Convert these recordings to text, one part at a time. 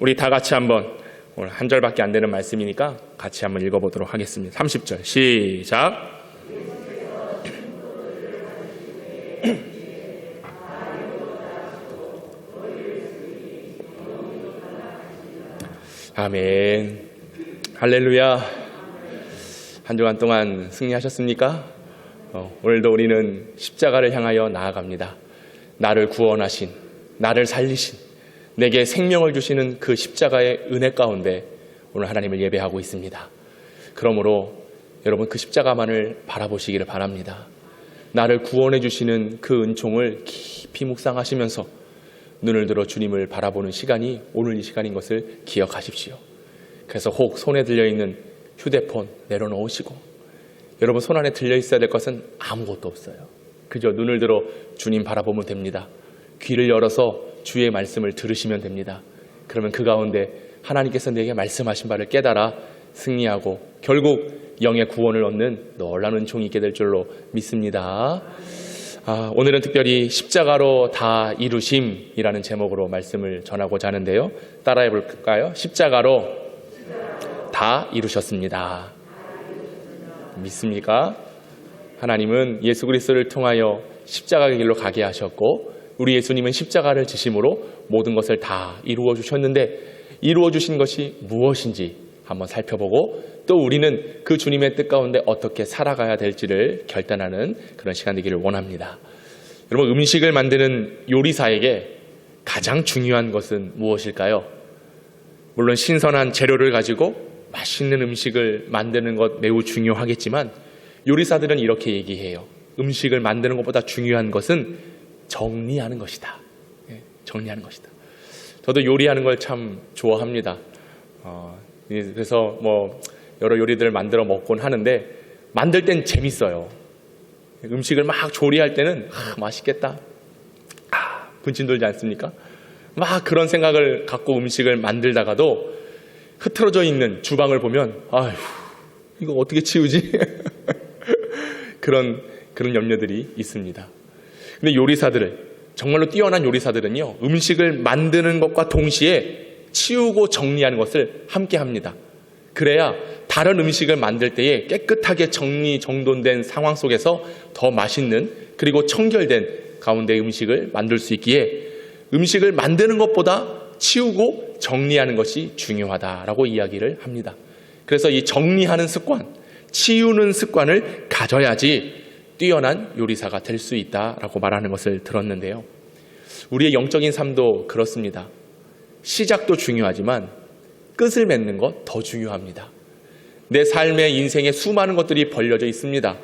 우리 다 같이 한번 오늘 한 절밖에 안 되는 말씀이니까 같이 한번 읽어보도록 하겠습니다. 30절 시작. 아멘. 할렐루야. 한 주간 동안 승리하셨습니까? 오늘도 우리는 십자가를 향하여 나아갑니다. 나를 구원하신, 나를 살리신, 내게 생명을 주시는 그 십자가의 은혜 가운데 오늘 하나님을 예배하고 있습니다. 그러므로 여러분 그 십자가만을 바라보시기를 바랍니다. 나를 구원해 주시는 그 은총을 깊이 묵상하시면서 눈을 들어 주님을 바라보는 시간이 오늘 이 시간인 것을 기억하십시오. 그래서 혹 손에 들려있는 휴대폰 내려놓으시고, 여러분 손 안에 들려있어야 될 것은 아무것도 없어요. 그저 눈을 들어 주님 바라보면 됩니다. 귀를 열어서 주의 말씀을 들으시면 됩니다. 그러면 그 가운데 하나님께서 내게 말씀하신 바를 깨달아 승리하고 결국 영의 구원을 얻는 놀라운 은총이 있게 될 줄로 믿습니다. 오늘은 특별히 십자가로 다 이루심이라는 제목으로 말씀을 전하고자 하는데요. 따라해 볼까요? 십자가로 다 이루셨습니다. 믿습니까? 하나님은 예수 그리스도를 통하여 십자가의 길로 가게 하셨고, 우리 예수님은 십자가를 지심으로 모든 것을 다 이루어 주셨는데, 이루어 주신 것이 무엇인지 한번 살펴보고, 또 우리는 그 주님의 뜻 가운데 어떻게 살아가야 될지를 결단하는 그런 시간 되기를 원합니다. 여러분, 음식을 만드는 요리사에게 가장 중요한 것은 무엇일까요? 물론 신선한 재료를 가지고 맛있는 음식을 만드는 것 매우 중요하겠지만, 요리사들은 이렇게 얘기해요. 음식을 만드는 것보다 중요한 것은 정리하는 것이다. 정리하는 것이다. 저도 요리하는 걸 참 좋아합니다. 그래서 여러 요리들을 만들어 먹곤 하는데, 만들 땐 재밌어요. 음식을 막 조리할 때는 맛있겠다, 군침 돌지 않습니까? 막 그런 생각을 갖고 음식을 만들다가도 흐트러져 있는 주방을 보면 아휴, 이거 어떻게 치우지? 그런 염려들이 있습니다. 근데 요리사들, 정말로 뛰어난 요리사들은요, 음식을 만드는 것과 동시에 치우고 정리하는 것을 함께 합니다. 그래야 다른 음식을 만들 때에 깨끗하게 정돈된 상황 속에서 더 맛있는, 그리고 청결된 가운데 음식을 만들 수 있기에 음식을 만드는 것보다 치우고 정리하는 것이 중요하다라고 이야기를 합니다. 그래서 이 정리하는 습관, 치우는 습관을 가져야지 뛰어난 요리사가 될 수 있다라고 말하는 것을 들었는데요. 우리의 영적인 삶도 그렇습니다. 시작도 중요하지만 끝을 맺는 것 더 중요합니다. 내 삶의 인생에 수많은 것들이 벌려져 있습니다.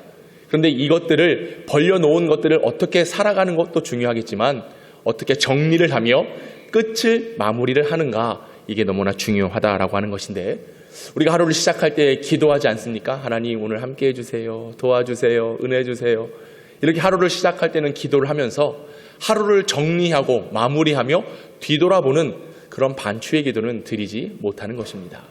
그런데 이것들을, 벌려놓은 것들을 어떻게 살아가는 것도 중요하겠지만 어떻게 정리를 하며 끝을 마무리를 하는가, 이게 너무나 중요하다라고 하는 것인데, 우리가 하루를 시작할 때 기도하지 않습니까? 하나님 오늘 함께 해주세요, 도와주세요, 은혜 주세요. 이렇게 하루를 시작할 때는 기도를 하면서 하루를 정리하고 마무리하며 뒤돌아보는 그런 반추의 기도는 드리지 못하는 것입니다.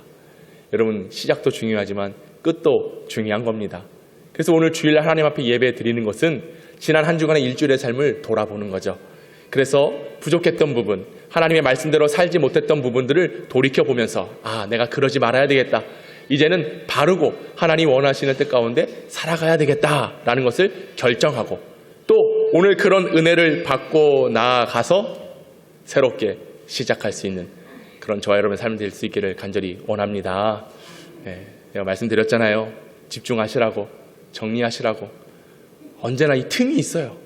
여러분, 시작도 중요하지만 끝도 중요한 겁니다. 그래서 오늘 주일날 하나님 앞에 예배 드리는 것은 지난 한 주간의 일주일의 삶을 돌아보는 거죠. 그래서 부족했던 부분, 하나님의 말씀대로 살지 못했던 부분들을 돌이켜보면서 내가 그러지 말아야 되겠다, 이제는 바르고 하나님 원하시는 뜻 가운데 살아가야 되겠다라는 것을 결정하고, 또 오늘 그런 은혜를 받고 나아가서 새롭게 시작할 수 있는 그런 저와 여러분의 삶이 될 수 있기를 간절히 원합니다. 내가 말씀드렸잖아요. 집중하시라고, 정리하시라고. 언제나 이 틈이 있어요.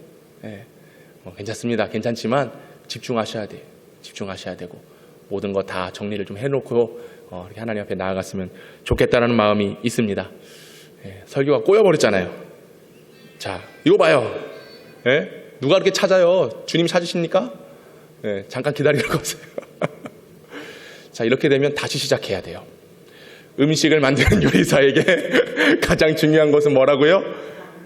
괜찮습니다. 괜찮지만 집중하셔야 돼요. 집중하셔야 되고, 모든 거 다 정리를 좀 해놓고 이렇게 하나님 앞에 나아갔으면 좋겠다라는 마음이 있습니다. 설교가 꼬여버렸잖아요. 자, 이거 봐요. 누가 그렇게 찾아요? 주님 찾으십니까? 잠깐 기다리라고 하세요. 자, 이렇게 되면 다시 시작해야 돼요. 음식을 만드는 요리사에게 가장 중요한 것은 뭐라고요?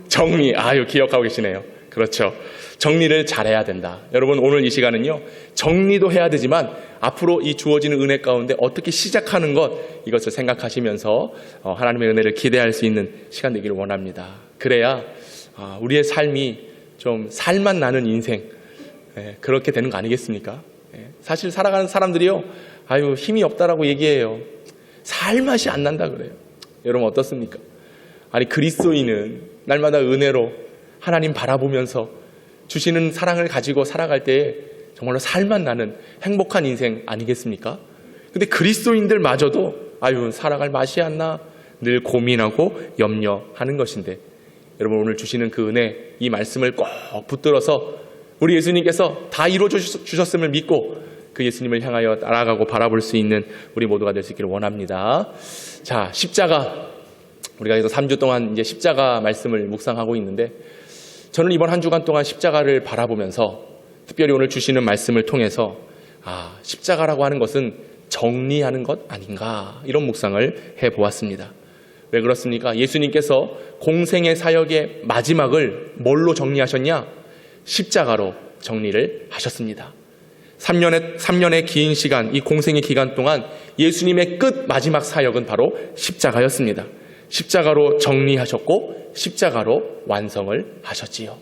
정리. 이거 기억하고 계시네요. 그렇죠. 정리를 잘해야 된다. 여러분, 오늘 이 시간은요, 정리도 해야 되지만 앞으로 이 주어지는 은혜 가운데 어떻게 시작하는 것, 이것을 생각하시면서 하나님의 은혜를 기대할 수 있는 시간 되기를 원합니다. 그래야 우리의 삶이 좀 살만 나는 인생, 그렇게 되는 거 아니겠습니까? 사실 살아가는 사람들이요, 아유, 힘이 없다라고 얘기해요. 살 맛이 안 난다 그래요. 여러분 어떻습니까? 아니, 그리스도인은 날마다 은혜로 하나님 바라보면서 주시는 사랑을 가지고 살아갈 때에 정말로 살맛 나는 행복한 인생 아니겠습니까? 근데 그리스도인들마저도 아유, 살아갈 맛이 안 나, 늘 고민하고 염려하는 것인데, 여러분 오늘 주시는 그 은혜, 이 말씀을 꼭 붙들어서 우리 예수님께서 다 이루어 주셨음을 믿고 그 예수님을 향하여 나아가고 바라볼 수 있는 우리 모두가 될 수 있기를 원합니다. 자, 십자가, 우리가 그래서 3주 동안 이제 십자가 말씀을 묵상하고 있는데, 저는 이번 한 주간 동안 십자가를 바라보면서 특별히 오늘 주시는 말씀을 통해서 십자가라고 하는 것은 정리하는 것 아닌가, 이런 묵상을 해보았습니다. 왜 그렇습니까? 예수님께서 공생의 사역의 마지막을 뭘로 정리하셨냐? 십자가로 정리를 하셨습니다. 3년의 긴 시간, 이 공생의 기간 동안 예수님의 끝 마지막 사역은 바로 십자가였습니다. 십자가로 정리하셨고 십자가로 완성을 하셨지요.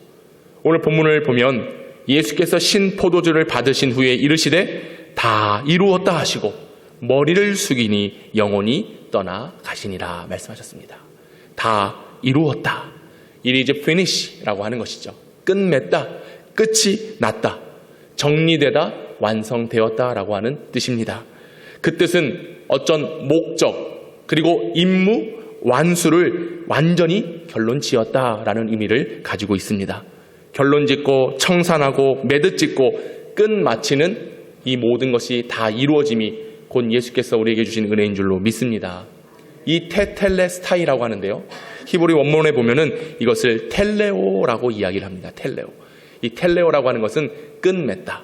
오늘 본문을 보면 예수께서 신포도주를 받으신 후에 이르시되 다 이루었다 하시고 머리를 숙이니 영혼이 떠나가시니라 말씀하셨습니다. 다 이루었다. It is finish라고 하는 것이죠. 끝맺다, 끝이 났다, 정리되다, 완성되었다라고 하는 뜻입니다. 그 뜻은 어떤 목적 그리고 임무 완수를 완전히 결론 지었다라는 의미를 가지고 있습니다. 결론 짓고 청산하고 매듭 짓고 끝 마치는 이 모든 것이 다 이루어짐이 곧 예수께서 우리에게 주신 은혜인 줄로 믿습니다. 이 테텔레스타이라고 하는데요, 히브리 원문에 보면은 이것을 텔레오라고 이야기를 합니다. 텔레오. 이 텔레오라고 하는 것은 끝맺다.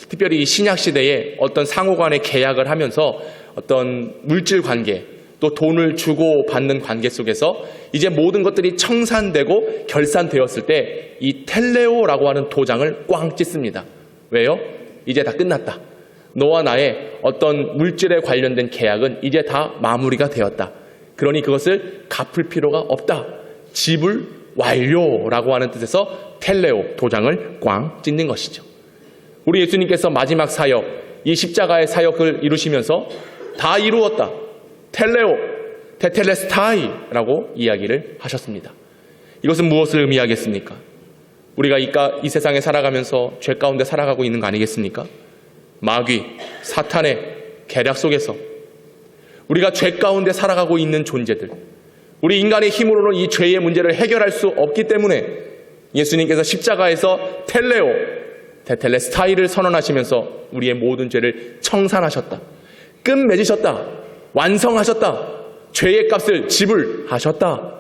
특별히 이 신약 시대에 어떤 상호간의 계약을 하면서 어떤 물질 관계, 또 돈을 주고 받는 관계 속에서 이제 모든 것들이 청산되고 결산되었을 때 이 텔레오라고 하는 도장을 꽝 찍습니다. 왜요? 이제 다 끝났다. 너와 나의 어떤 물질에 관련된 계약은 이제 다 마무리가 되었다. 그러니 그것을 갚을 필요가 없다. 지불 완료라고 하는 뜻에서 텔레오, 도장을 꽝 찍는 것이죠. 우리 예수님께서 마지막 사역, 이 십자가의 사역을 이루시면서 다 이루었다. 텔레오, 테텔레스타이라고 이야기를 하셨습니다. 이것은 무엇을 의미하겠습니까? 우리가 이 세상에 살아가면서 죄 가운데 살아가고 있는 거 아니겠습니까? 마귀, 사탄의 계략 속에서 우리가 죄 가운데 살아가고 있는 존재들, 우리 인간의 힘으로는 이 죄의 문제를 해결할 수 없기 때문에 예수님께서 십자가에서 텔레오, 테텔레스타이를 선언하시면서 우리의 모든 죄를 청산하셨다, 끝맺으셨다, 완성하셨다, 죄의 값을 지불하셨다,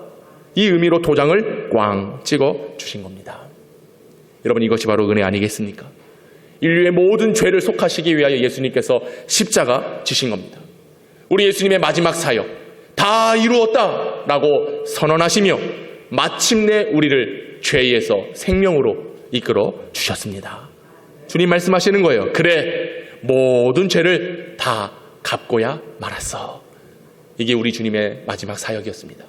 이 의미로 도장을 꽝 찍어 주신 겁니다. 여러분, 이것이 바로 은혜 아니겠습니까? 인류의 모든 죄를 속하시기 위하여 예수님께서 십자가 지신 겁니다. 우리 예수님의 마지막 사역, 다 이루었다라고 선언하시며 마침내 우리를 죄에서 생명으로 이끌어 주셨습니다. 주님 말씀하시는 거예요. 그래, 모든 죄를 다 갚고야 말았어. 이게 우리 주님의 마지막 사역이었습니다.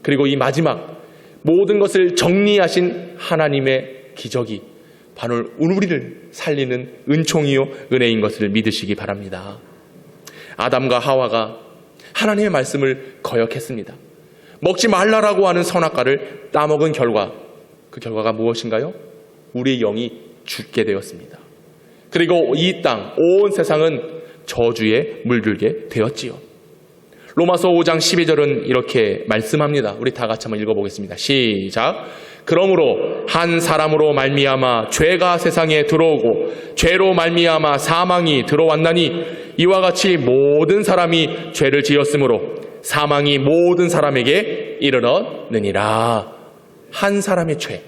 그리고 이 마지막 모든 것을 정리하신 하나님의 기적이 바로 우리를 살리는 은총이요 은혜인 것을 믿으시기 바랍니다. 아담과 하와가 하나님의 말씀을 거역했습니다. 먹지 말라라고 하는 선악과를 따먹은 결과, 그 결과가 무엇인가요? 우리의 영이 죽게 되었습니다. 그리고 이 땅, 온 세상은 저주에 물들게 되었지요. 로마서 5장 12절은 이렇게 말씀합니다. 우리 다 같이 한번 읽어보겠습니다. 시작. 그러므로 한 사람으로 말미암아 죄가 세상에 들어오고 죄로 말미암아 사망이 들어왔나니 이와 같이 모든 사람이 죄를 지었으므로 사망이 모든 사람에게 이르렀느니라. 한 사람의 죄,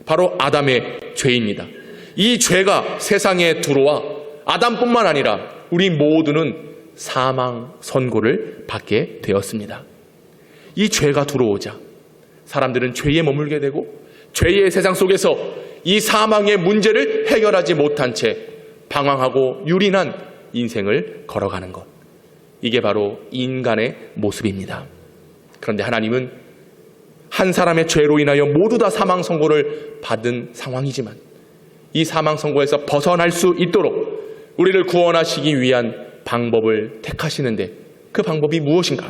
바로 아담의 죄입니다. 이 죄가 세상에 들어와 아담뿐만 아니라 우리 모두는 사망 선고를 받게 되었습니다. 이 죄가 들어오자 사람들은 죄에 머물게 되고 죄의 세상 속에서 이 사망의 문제를 해결하지 못한 채 방황하고 유린한 인생을 걸어가는 것, 이게 바로 인간의 모습입니다. 그런데 하나님은 한 사람의 죄로 인하여 모두 다 사망 선고를 받은 상황이지만 이 사망 선고에서 벗어날 수 있도록 우리를 구원하시기 위한 방법을 택하시는데 그 방법이 무엇인가?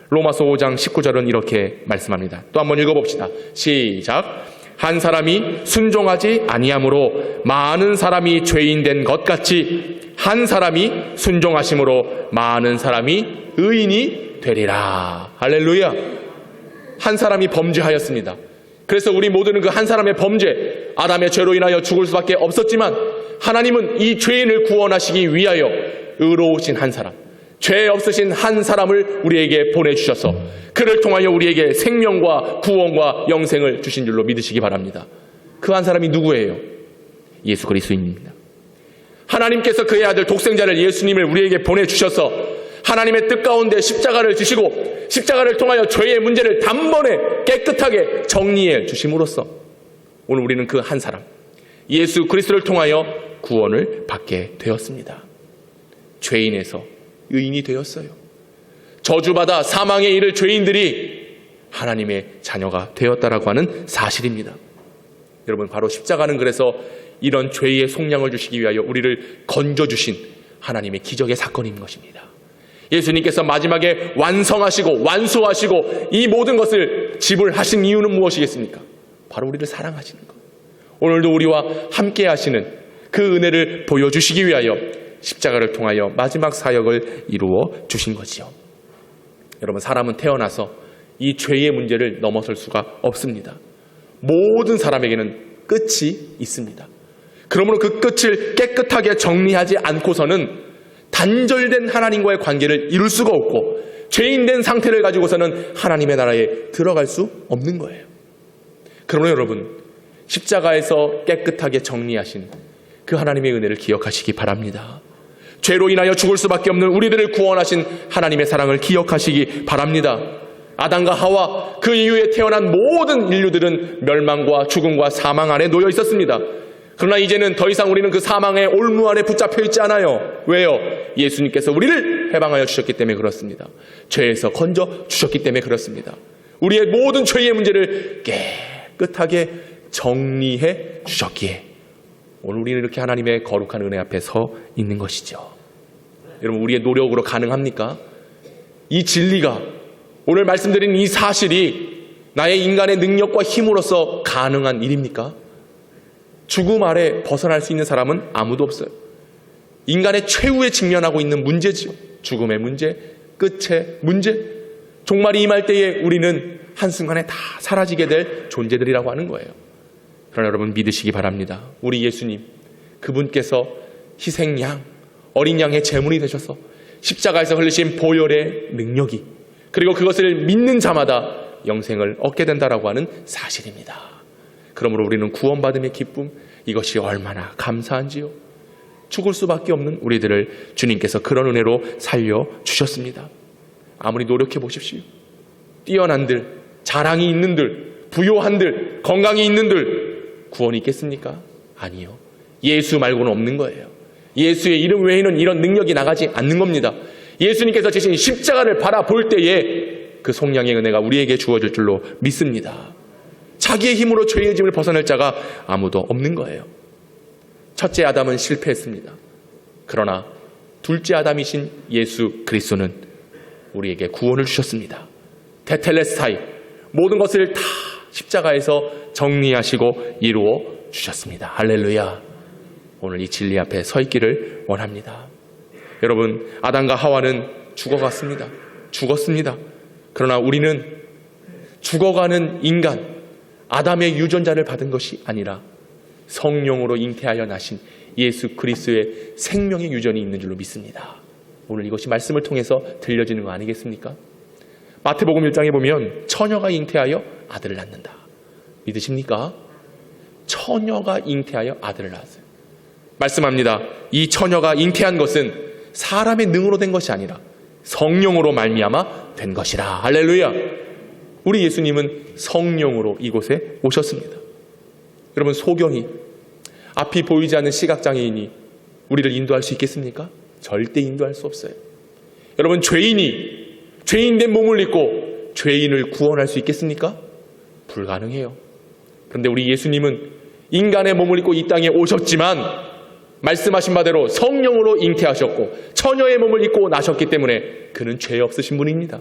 로마서 5장 19절은 이렇게 말씀합니다. 또 한번 읽어봅시다. 시작. 한 사람이 순종하지 아니함으로 많은 사람이 죄인 된 것 같이 한 사람이 순종하심으로 많은 사람이 의인이 되리라. 할렐루야. 한 사람이 범죄하였습니다. 그래서 우리 모두는 그 한 사람의 범죄, 아담의 죄로 인하여 죽을 수밖에 없었지만 하나님은 이 죄인을 구원하시기 위하여 의로우신 한 사람, 죄 없으신 한 사람을 우리에게 보내주셔서 그를 통하여 우리에게 생명과 구원과 영생을 주신 줄로 믿으시기 바랍니다. 그 한 사람이 누구예요? 예수 그리스도입니다. 하나님께서 그의 아들 독생자를 예수님을 우리에게 보내주셔서 하나님의 뜻 가운데 십자가를 지시고 십자가를 통하여 죄의 문제를 단번에 깨끗하게 정리해 주심으로써 오늘 우리는 그 한 사람 예수 그리스도를 통하여 구원을 받게 되었습니다. 죄인에서 의인이 되었어요. 저주받아 사망에 이를 죄인들이 하나님의 자녀가 되었다라고 하는 사실입니다. 여러분, 바로 십자가는 그래서 이런 죄의 속량을 주시기 위하여 우리를 건져주신 하나님의 기적의 사건인 것입니다. 예수님께서 마지막에 완성하시고 완수하시고 이 모든 것을 지불하신 이유는 무엇이겠습니까? 바로 우리를 사랑하시는 것. 오늘도 우리와 함께 하시는 그 은혜를 보여주시기 위하여 십자가를 통하여 마지막 사역을 이루어 주신 거지요. 여러분, 사람은 태어나서 이 죄의 문제를 넘어설 수가 없습니다. 모든 사람에게는 끝이 있습니다. 그러므로 그 끝을 깨끗하게 정리하지 않고서는 단절된 하나님과의 관계를 이룰 수가 없고 죄인된 상태를 가지고서는 하나님의 나라에 들어갈 수 없는 거예요. 그러므로 여러분, 십자가에서 깨끗하게 정리하신 그 하나님의 은혜를 기억하시기 바랍니다. 죄로 인하여 죽을 수밖에 없는 우리들을 구원하신 하나님의 사랑을 기억하시기 바랍니다. 아담과 하와 그 이후에 태어난 모든 인류들은 멸망과 죽음과 사망 안에 놓여 있었습니다. 그러나 이제는 더 이상 우리는 그 사망의 올무 아래 붙잡혀 있지 않아요. 왜요? 예수님께서 우리를 해방하여 주셨기 때문에 그렇습니다. 죄에서 건져 주셨기 때문에 그렇습니다. 우리의 모든 죄의 문제를 깨끗하게 정리해 주셨기에 오늘 우리는 이렇게 하나님의 거룩한 은혜 앞에 서 있는 것이죠. 여러분, 우리의 노력으로 가능합니까? 이 진리가, 오늘 말씀드린 이 사실이 나의 인간의 능력과 힘으로서 가능한 일입니까? 죽음 아래 벗어날 수 있는 사람은 아무도 없어요. 인간의 최후에 직면하고 있는 문제지요. 죽음의 문제, 끝의 문제. 종말이 임할 때에 우리는 한순간에 다 사라지게 될 존재들이라고 하는 거예요. 그러나 여러분, 믿으시기 바랍니다. 우리 예수님, 그분께서 희생양, 어린 양의 제물이 되셔서 십자가에서 흘리신 보혈의 능력이, 그리고 그것을 믿는 자마다 영생을 얻게 된다라고 하는 사실입니다. 그러므로 우리는 구원받음의 기쁨, 이것이 얼마나 감사한지요. 죽을 수밖에 없는 우리들을 주님께서 그런 은혜로 살려주셨습니다. 아무리 노력해 보십시오. 뛰어난들, 자랑이 있는들, 부요한들, 건강이 있는들 구원이 있겠습니까? 아니요. 예수 말고는 없는 거예요. 예수의 이름 외에는 이런 능력이 나가지 않는 겁니다. 예수님께서 지신 십자가를 바라볼 때에 그 속량의 은혜가 우리에게 주어질 줄로 믿습니다. 자기의 힘으로 죄의 짐을 벗어낼 자가 아무도 없는 거예요. 첫째 아담은 실패했습니다. 그러나 둘째 아담이신 예수 그리스도는 우리에게 구원을 주셨습니다. 테텔레스타이, 모든 것을 다 십자가에서 정리하시고 이루어 주셨습니다. 할렐루야. 오늘 이 진리 앞에 서 있기를 원합니다. 여러분, 아담과 하와는 죽었습니다. 그러나 우리는 죽어가는 인간, 아담의 유전자를 받은 것이 아니라 성령으로 잉태하여 나신 예수 그리스도의 생명의 유전이 있는 줄로 믿습니다. 오늘 이것이 말씀을 통해서 들려지는 거 아니겠습니까? 마태복음 1장에 보면 처녀가 잉태하여 아들을 낳는다. 믿으십니까? 처녀가 잉태하여 아들을 낳았어요. 말씀합니다. 이 처녀가 잉태한 것은 사람의 능으로 된 것이 아니라 성령으로 말미암아 된 것이라. 할렐루야. 우리 예수님은 성령으로 이곳에 오셨습니다. 여러분, 소경이, 앞이 보이지 않는 시각장애인이 우리를 인도할 수 있겠습니까? 절대 인도할 수 없어요. 여러분, 죄인이 죄인된 몸을 입고 죄인을 구원할 수 있겠습니까? 불가능해요. 그런데 우리 예수님은 인간의 몸을 입고 이 땅에 오셨지만 말씀하신 바대로 성령으로 잉태하셨고 처녀의 몸을 입고 나셨기 때문에 그는 죄 없으신 분입니다.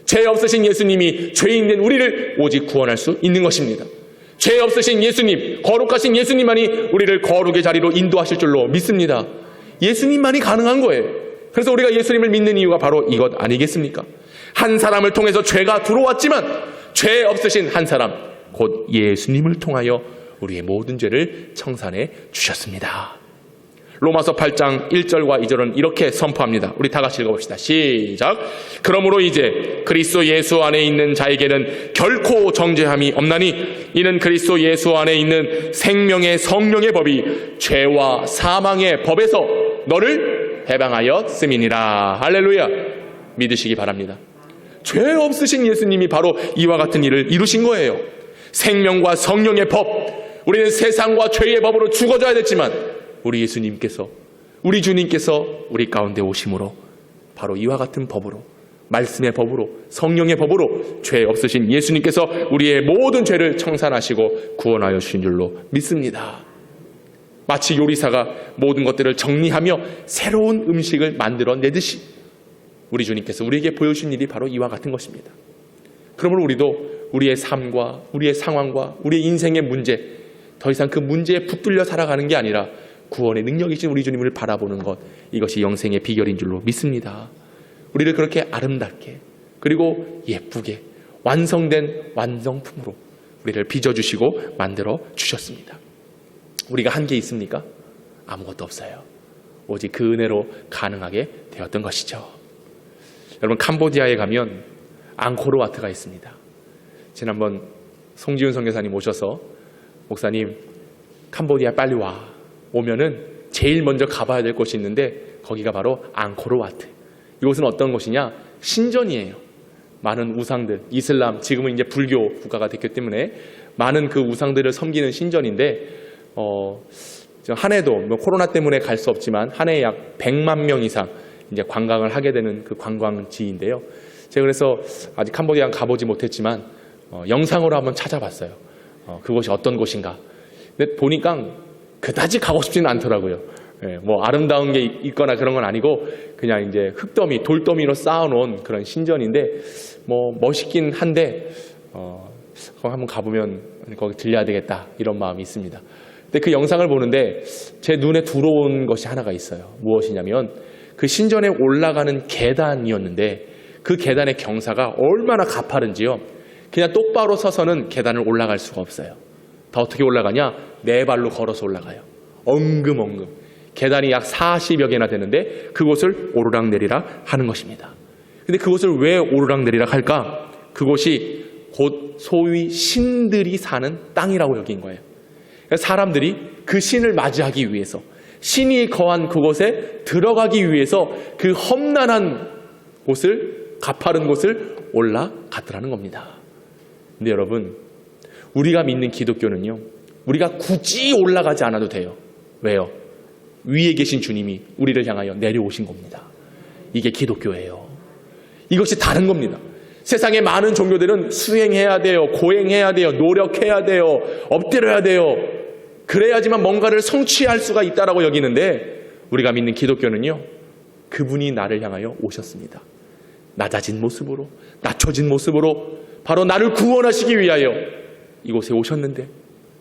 죄 없으신 예수님이 죄인된 우리를 오직 구원할 수 있는 것입니다. 죄 없으신 예수님, 거룩하신 예수님만이 우리를 거룩의 자리로 인도하실 줄로 믿습니다. 예수님만이 가능한 거예요. 그래서 우리가 예수님을 믿는 이유가 바로 이것 아니겠습니까? 한 사람을 통해서 죄가 들어왔지만 죄 없으신 한 사람, 곧 예수님을 통하여 우리의 모든 죄를 청산해 주셨습니다. 로마서 8장 1절과 2절은 이렇게 선포합니다. 우리 다 같이 읽어봅시다. 시작. 그러므로 이제 그리스도 예수 안에 있는 자에게는 결코 정죄함이 없나니 이는 그리스도 예수 안에 있는 생명의 성령의 법이 죄와 사망의 법에서 너를 해방하였음이니라. 할렐루야. 믿으시기 바랍니다. 죄 없으신 예수님이 바로 이와 같은 일을 이루신 거예요. 생명과 성령의 법, 우리는 세상과 죄의 법으로 죽어져야 됐지만 우리 예수님께서, 우리 주님께서 우리 가운데 오심으로 바로 이와 같은 법으로, 말씀의 법으로, 성령의 법으로 죄 없으신 예수님께서 우리의 모든 죄를 청산하시고 구원하여 주신 줄로 믿습니다. 마치 요리사가 모든 것들을 정리하며 새로운 음식을 만들어내듯이 우리 주님께서 우리에게 보여주신 일이 바로 이와 같은 것입니다. 그러므로 우리도 우리의 삶과 우리의 상황과 우리의 인생의 문제, 더 이상 그 문제에 붙들려 살아가는 게 아니라 구원의 능력이신 우리 주님을 바라보는 것, 이것이 영생의 비결인 줄로 믿습니다. 우리를 그렇게 아름답게 그리고 예쁘게 완성된 완성품으로 우리를 빚어주시고 만들어 주셨습니다. 우리가 한 게 있습니까? 아무것도 없어요. 오직 그 은혜로 가능하게 되었던 것이죠. 여러분, 캄보디아에 가면 앙코르와트가 있습니다. 지난번 송지훈 선교사님 오셔서 목사님 캄보디아 빨리 와. 오면은 제일 먼저 가봐야 될 곳이 있는데 거기가 바로 앙코르와트. 이곳은 어떤 곳이냐? 신전이에요. 많은 우상들, 이슬람, 지금은 이제 불교 국가가 됐기 때문에 많은 그 우상들을 섬기는 신전인데 한 해도 코로나 때문에 갈 수 없지만 한 해에 약 100만 명 이상 이제 관광을 하게 되는 그 관광지인데요. 제가 그래서 아직 캄보디아 가보지 못했지만 영상으로 한번 찾아봤어요. 그곳이 어떤 곳인가. 근데 보니까 그다지 가고 싶지는 않더라고요. 뭐 아름다운 게 있거나 그런 건 아니고 그냥 이제 흙더미, 돌더미로 쌓아놓은 그런 신전인데 뭐 멋있긴 한데 한번 가보면 거기 들려야 되겠다 이런 마음이 있습니다. 근데 그 영상을 보는데 제 눈에 들어온 것이 하나가 있어요. 무엇이냐면 그 신전에 올라가는 계단이었는데 그 계단의 경사가 얼마나 가파른지요. 그냥 똑바로 서서는 계단을 올라갈 수가 없어요. 다 어떻게 올라가냐? 네 발로 걸어서 올라가요. 엉금엉금. 계단이 약 40여 개나 되는데 그곳을 오르락내리락 하는 것입니다. 근데 그곳을 왜 오르락내리락 할까? 그곳이 곧 소위 신들이 사는 땅이라고 여긴 거예요. 사람들이 그 신을 맞이하기 위해서, 신이 거한 그곳에 들어가기 위해서 그 험난한 곳을, 가파른 곳을 올라갔더라는 겁니다. 근데 여러분, 우리가 믿는 기독교는요, 우리가 굳이 올라가지 않아도 돼요. 왜요? 위에 계신 주님이 우리를 향하여 내려오신 겁니다. 이게 기독교예요. 이것이 다른 겁니다. 세상의 많은 종교들은 수행해야 돼요, 고행해야 돼요, 노력해야 돼요, 엎드려야 돼요. 그래야지만 뭔가를 성취할 수가 있다라고 여기는데 우리가 믿는 기독교는요, 그분이 나를 향하여 오셨습니다. 낮아진 모습으로, 낮춰진 모습으로 바로 나를 구원하시기 위하여 이곳에 오셨는데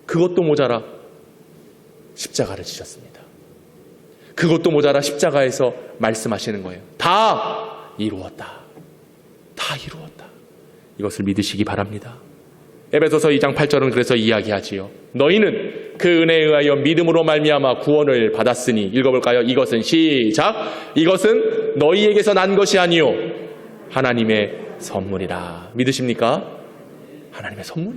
그것도 모자라 십자가를 지셨습니다. 그것도 모자라 십자가에서 말씀하시는 거예요. 다 이루었다. 다 이루었다. 이것을 믿으시기 바랍니다. 에베소서 2장 8절은 그래서 이야기하지요. 너희는 그 은혜에 의하여 믿음으로 말미암아 구원을 받았으니, 읽어볼까요? 이것은 시작. 이것은 너희에게서 난 것이 아니요 하나님의 선물이라. 믿으십니까? 하나님의 선물.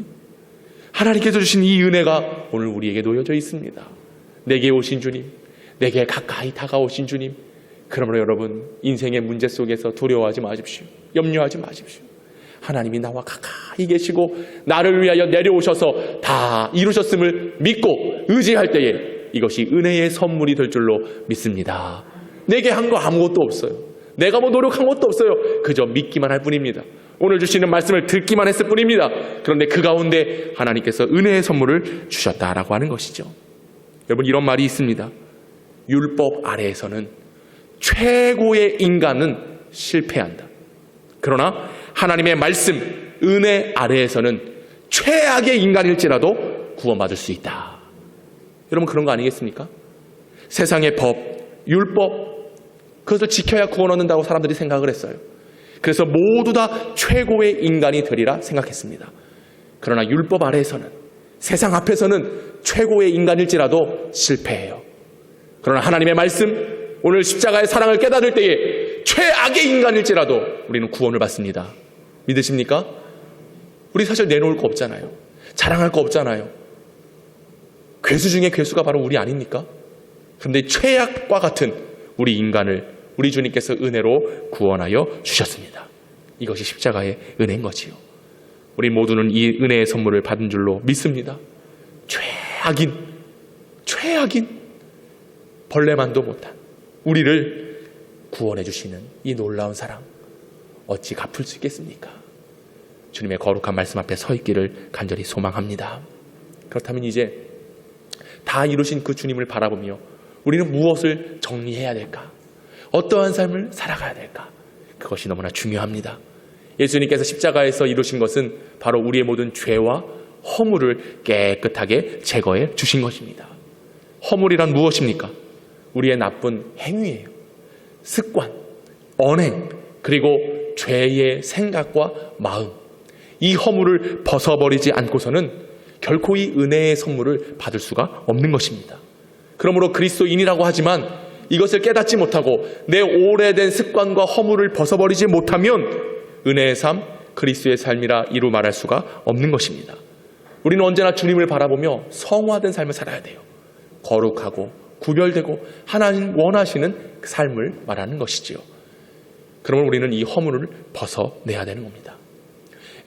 하나님께서 주신 이 은혜가 오늘 우리에게 놓여져 있습니다. 내게 오신 주님, 내게 가까이 다가오신 주님. 그러므로 여러분, 인생의 문제 속에서 두려워하지 마십시오. 염려하지 마십시오. 하나님이 나와 가까이 계시고 나를 위하여 내려오셔서 다 이루셨음을 믿고 의지할 때에 이것이 은혜의 선물이 될 줄로 믿습니다. 내게 한 거 아무것도 없어요. 내가 뭐 노력한 것도 없어요. 그저 믿기만 할 뿐입니다. 오늘 주시는 말씀을 듣기만 했을 뿐입니다. 그런데 그 가운데 하나님께서 은혜의 선물을 주셨다라고 하는 것이죠. 여러분, 이런 말이 있습니다. 율법 아래에서는 최고의 인간은 실패한다. 그러나 하나님의 말씀, 은혜 아래에서는 최악의 인간일지라도 구원받을 수 있다. 여러분 그런 거 아니겠습니까? 세상의 법, 율법, 그것을 지켜야 구원 얻는다고 사람들이 생각을 했어요. 그래서 모두 다 최고의 인간이 되리라 생각했습니다. 그러나 율법 아래에서는, 세상 앞에서는 최고의 인간일지라도 실패해요. 그러나 하나님의 말씀, 오늘 십자가의 사랑을 깨달을 때에 최악의 인간일지라도 우리는 구원을 받습니다. 믿으십니까? 우리 사실 내놓을 거 없잖아요. 자랑할 거 없잖아요. 괴수 중에 괴수가 바로 우리 아닙니까? 그런데 최악과 같은 우리 인간을 우리 주님께서 은혜로 구원하여 주셨습니다. 이것이 십자가의 은혜인 거지요. 우리 모두는 이 은혜의 선물을 받은 줄로 믿습니다. 최악인 벌레만도 못한 우리를 구원해 주시는 이 놀라운 사랑 어찌 갚을 수 있겠습니까? 주님의 거룩한 말씀 앞에 서 있기를 간절히 소망합니다. 그렇다면 이제 다 이루신 그 주님을 바라보며 우리는 무엇을 정리해야 될까? 어떠한 삶을 살아가야 될까? 그것이 너무나 중요합니다. 예수님께서 십자가에서 이루신 것은 바로 우리의 모든 죄와 허물을 깨끗하게 제거해 주신 것입니다. 허물이란 무엇입니까? 우리의 나쁜 행위예요. 습관, 언행, 그리고 죄의 생각과 마음. 이 허물을 벗어버리지 않고서는 결코 이 은혜의 선물을 받을 수가 없는 것입니다. 그러므로 그리스도인이라고 하지만 이것을 깨닫지 못하고 내 오래된 습관과 허물을 벗어버리지 못하면 은혜의 삶, 그리스도의 삶이라 이루 말할 수가 없는 것입니다. 우리는 언제나 주님을 바라보며 성화된 삶을 살아야 돼요. 거룩하고 구별되고 하나님 원하시는 그 삶을 말하는 것이지요. 그러면 우리는 이 허물을 벗어내야 되는 겁니다.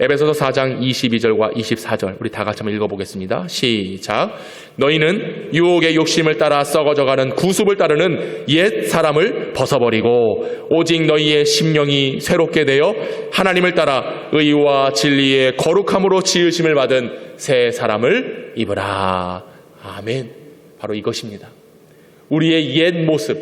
에베소서 4장 22절과 24절 우리 다 같이 한번 읽어보겠습니다. 시작. 너희는 유혹의 욕심을 따라 썩어져가는 구습을 따르는 옛 사람을 벗어버리고 오직 너희의 심령이 새롭게 되어 하나님을 따라 의와 진리의 거룩함으로 지으심을 받은 새 사람을 입으라. 아멘. 바로 이것입니다. 우리의 옛 모습,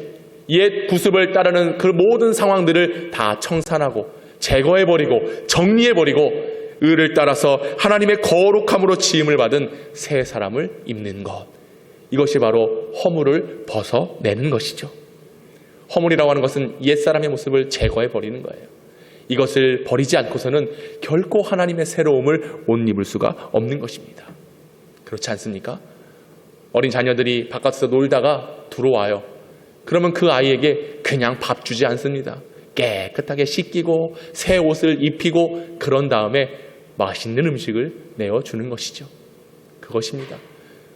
옛 구습을 따르는 그 모든 상황들을 다 청산하고 제거해버리고 정리해버리고 의를 따라서 하나님의 거룩함으로 지음을 받은 새 사람을 입는 것. 이것이 바로 허물을 벗어내는 것이죠. 허물이라고 하는 것은 옛사람의 모습을 제거해버리는 거예요. 이것을 버리지 않고서는 결코 하나님의 새로움을 못 입을 수가 없는 것입니다. 그렇지 않습니까? 어린 자녀들이 바깥에서 놀다가 들어와요. 그러면 그 아이에게 그냥 밥 주지 않습니다. 깨끗하게 씻기고 새 옷을 입히고 그런 다음에 맛있는 음식을 내어주는 것이죠. 그것입니다.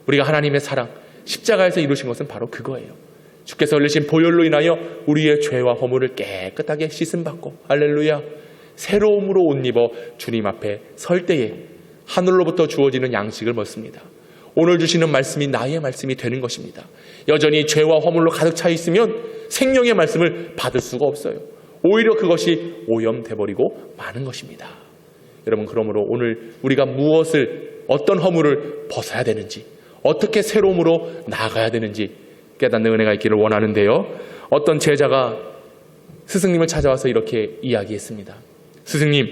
우리가 하나님의 사랑, 십자가에서 이루신 것은 바로 그거예요. 주께서 흘리신 보혈로 인하여 우리의 죄와 허물을 깨끗하게 씻음받고 할렐루야 새로움으로 옷 입어 주님 앞에 설 때에 하늘로부터 주어지는 양식을 먹습니다. 오늘 주시는 말씀이 나의 말씀이 되는 것입니다. 여전히 죄와 허물로 가득 차 있으면 생명의 말씀을 받을 수가 없어요. 오히려 그것이 오염돼버리고 마는 것입니다. 여러분 그러므로 오늘 우리가 무엇을 어떤 허물을 벗어야 되는지 어떻게 새로움으로 나아가야 되는지 깨닫는 은혜가 있기를 원하는데요. 어떤 제자가 스승님을 찾아와서 이렇게 이야기했습니다. 스승님,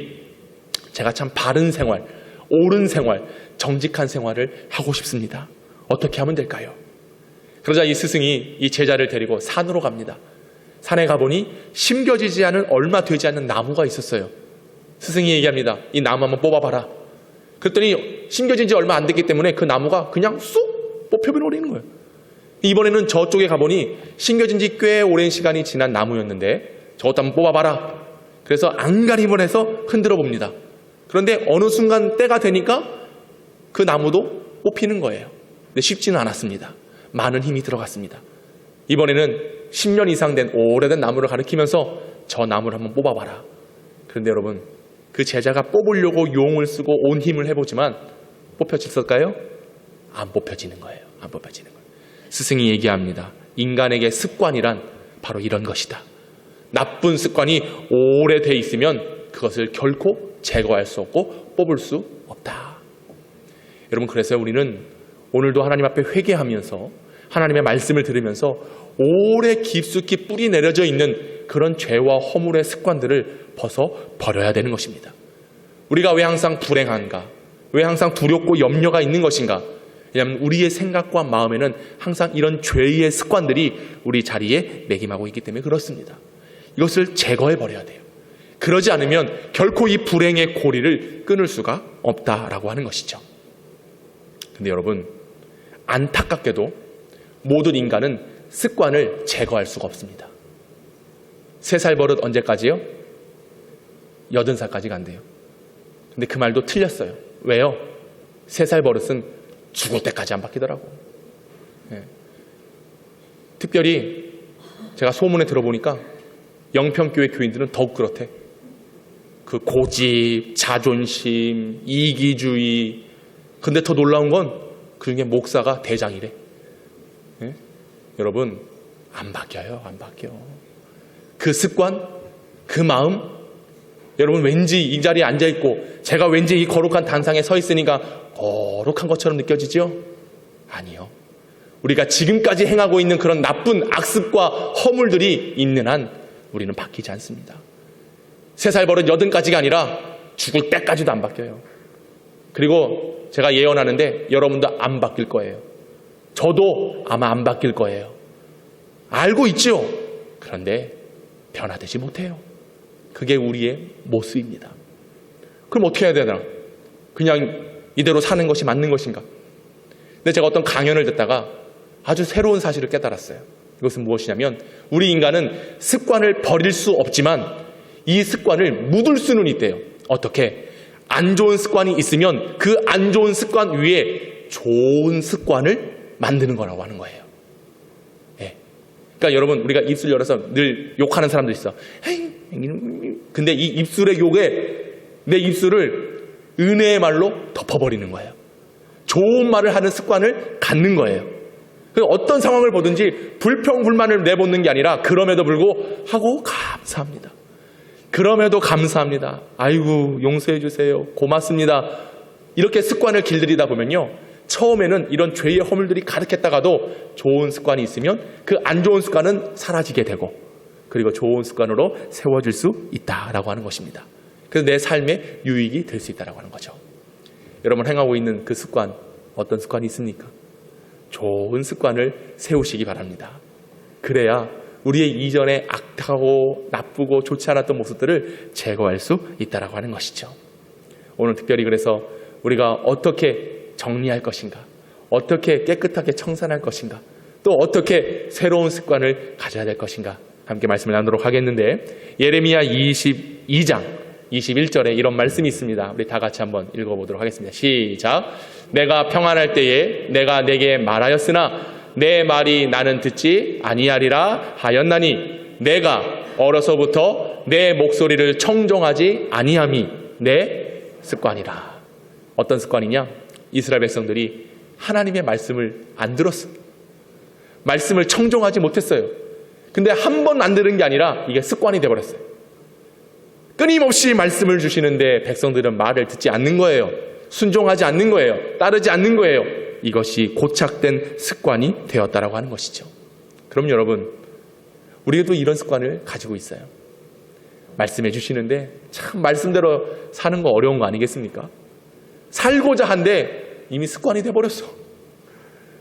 제가 참 바른 생활, 옳은 생활, 정직한 생활을 하고 싶습니다. 어떻게 하면 될까요? 그러자 이 스승이 이 제자를 데리고 산으로 갑니다. 산에 가보니 심겨지지 않은 얼마 되지 않는 나무가 있었어요. 스승이 얘기합니다. 이 나무 한번 뽑아봐라. 그랬더니 심겨진 지 얼마 안 됐기 때문에 그 나무가 그냥 쑥 뽑혀버리는 거예요. 이번에는 저쪽에 가보니 심겨진 지 꽤 오랜 시간이 지난 나무였는데 저것도 한번 뽑아봐라. 그래서 안간힘을 해서 흔들어 봅니다. 그런데 어느 순간 때가 되니까 그 나무도 뽑히는 거예요. 근데 쉽지는 않았습니다. 많은 힘이 들어갔습니다. 이번에는 10년 이상 된 오래된 나무를 가리키면서 저 나무를 한번 뽑아봐라. 그런데 여러분 그 제자가 뽑으려고 용을 쓰고 온 힘을 해보지만 뽑혀졌을까요? 안 뽑혀지는 거예요. 안 뽑혀지는 거예요. 스승이 얘기합니다. 인간에게 습관이란 바로 이런 것이다. 나쁜 습관이 오래돼 있으면 그것을 결코 제거할 수 없고 뽑을 수 없다. 여러분 그래서 우리는 오늘도 하나님 앞에 회개하면서 하나님의 말씀을 들으면서 오래 깊숙이 뿌리 내려져 있는 그런 죄와 허물의 습관들을 버려야 되는 것입니다. 우리가 왜 항상 불행한가? 왜 항상 두렵고 염려가 있는 것인가? 왜냐하면 우리의 생각과 마음에는 항상 이런 죄의 습관들이 우리 자리에 매김하고 있기 때문에 그렇습니다. 이것을 제거해 버려야 돼요. 그러지 않으면 결코 이 불행의 고리를 끊을 수가 없다라고 하는 것이죠. 근데 여러분, 안타깝게도 모든 인간은 습관을 제거할 수가 없습니다. 3살 버릇 언제까지요? 80살까지 간대요. 근데 그 말도 틀렸어요. 왜요? 3살 버릇은 죽을 때까지 안 바뀌더라고. 특별히 제가 소문에 들어보니까 영평교회 교인들은 더욱 그렇대. 그 고집, 자존심, 이기주의. 근데 더 놀라운 건 그중에 목사가 대장이래. 여러분, 안 바뀌어요. 안 바뀌어. 그 습관, 그 마음, 여러분 왠지 이 자리에 앉아있고 제가 왠지 이 거룩한 단상에 서 있으니까 거룩한 것처럼 느껴지죠? 아니요. 우리가 지금까지 행하고 있는 그런 나쁜 악습과 허물들이 있는 한 우리는 바뀌지 않습니다. 3살 버릇 80까지가 아니라 죽을 때까지도 안 바뀌어요. 그리고 제가 예언하는데 여러분도 안 바뀔 거예요. 저도 아마 안 바뀔 거예요. 알고 있죠? 그런데 변화되지 못해요. 그게 우리의 모습입니다. 그럼 어떻게 해야 되나? 그냥 이대로 사는 것이 맞는 것인가? 근데 제가 어떤 강연을 듣다가 아주 새로운 사실을 깨달았어요. 이것은 무엇이냐면 우리 인간은 습관을 버릴 수 없지만 이 습관을 묻을 수는 있대요. 어떻게? 안 좋은 습관이 있으면 그 안 좋은 습관 위에 좋은 습관을 만드는 거라고 하는 거예요. 예. 그러니까 여러분, 우리가 입술 열어서 늘 욕하는 사람도 있어. 근데 이 입술의 욕에 내 입술을 은혜의 말로 덮어버리는 거예요. 좋은 말을 하는 습관을 갖는 거예요. 어떤 상황을 보든지 불평불만을 내보는 게 아니라 그럼에도 불구하고 감사합니다. 그럼에도 감사합니다. 아이고 용서해 주세요. 고맙습니다. 이렇게 습관을 길들이다 보면요, 처음에는 이런 죄의 허물들이 가득했다가도 좋은 습관이 있으면 그 안 좋은 습관은 사라지게 되고 그리고 좋은 습관으로 세워질 수 있다라고 하는 것입니다. 그래서 내 삶에 유익이 될 수 있다라고 하는 거죠. 여러분 행하고 있는 그 습관, 어떤 습관이 있습니까? 좋은 습관을 세우시기 바랍니다. 그래야 우리의 이전에 악하고 나쁘고 좋지 않았던 모습들을 제거할 수 있다라고 하는 것이죠. 오늘 특별히 그래서 우리가 어떻게 정리할 것인가, 어떻게 깨끗하게 청산할 것인가, 또 어떻게 새로운 습관을 가져야 될 것인가 함께 말씀을 나누도록 하겠는데, 예레미야 22장 21절에 이런 말씀이 있습니다. 우리 다 같이 한번 읽어보도록 하겠습니다. 시작. 내가 평안할 때에 내가 내게 말하였으나 내 말이 나는 듣지 아니하리라 하였나니 내가 어려서부터 내 목소리를 청종하지 아니함이 내 습관이라. 어떤 습관이냐? 이스라엘 백성들이 하나님의 말씀을 안 들었어요. 말씀을 청종하지 못했어요. 근데 한 번 안 들은 게 아니라 이게 습관이 되어버렸어요. 끊임없이 말씀을 주시는데 백성들은 말을 듣지 않는 거예요. 순종하지 않는 거예요. 따르지 않는 거예요. 이것이 고착된 습관이 되었다라고 하는 것이죠. 그럼 여러분, 우리도 이런 습관을 가지고 있어요. 말씀해 주시는데 참 말씀대로 사는 거 어려운 거 아니겠습니까? 살고자 한데 이미 습관이 돼버렸어.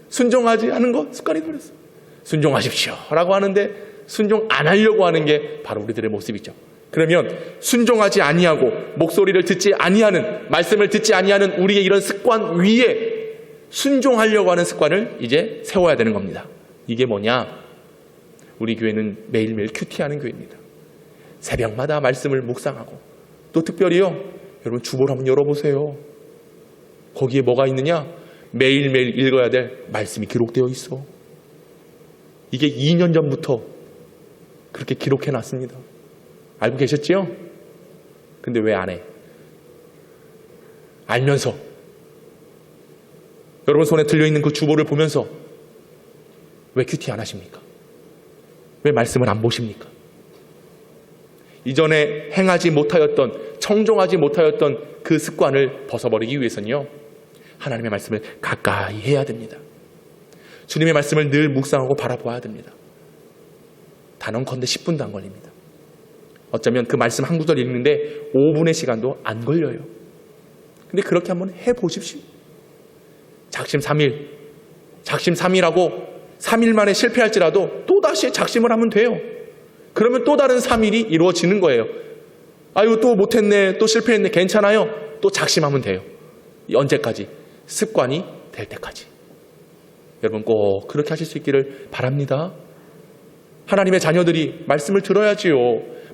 순종하지 않은 거 습관이 돼버렸어. 순종하십시오 라고 하는데 순종 안 하려고 하는 게 바로 우리들의 모습이죠. 그러면 순종하지 아니하고 목소리를 듣지 아니하는, 말씀을 듣지 아니하는 우리의 이런 습관 위에 순종하려고 하는 습관을 이제 세워야 되는 겁니다. 이게 뭐냐? 우리 교회는 매일매일 큐티하는 교회입니다. 새벽마다 말씀을 묵상하고, 또 특별히요, 여러분 주보를 한번 열어보세요. 거기에 뭐가 있느냐? 매일매일 읽어야 될 말씀이 기록되어 있어. 이게 2년 전부터 그렇게 기록해놨습니다. 알고 계셨지요? 근데 왜 안 해? 알면서, 여러분 손에 들려있는 그 주보를 보면서 왜 큐티 안 하십니까? 왜 말씀을 안 보십니까? 이전에 행하지 못하였던, 청종하지 못하였던 그 습관을 벗어버리기 위해서는요, 하나님의 말씀을 가까이 해야 됩니다. 주님의 말씀을 늘 묵상하고 바라보아야 됩니다. 단언컨대 10분도 안 걸립니다. 어쩌면 그 말씀 한 구절 읽는데 5분의 시간도 안 걸려요. 근데 그렇게 한번 해보십시오. 작심 삼일하고 3일 만에 실패할지라도 또다시 작심을 하면 돼요. 그러면 또 다른 3일이 이루어지는 거예요. 아유, 또 못했네, 또 실패했네, 괜찮아요. 또 작심하면 돼요. 언제까지? 습관이 될 때까지. 여러분 꼭 그렇게 하실 수 있기를 바랍니다. 하나님의 자녀들이 말씀을 들어야지요.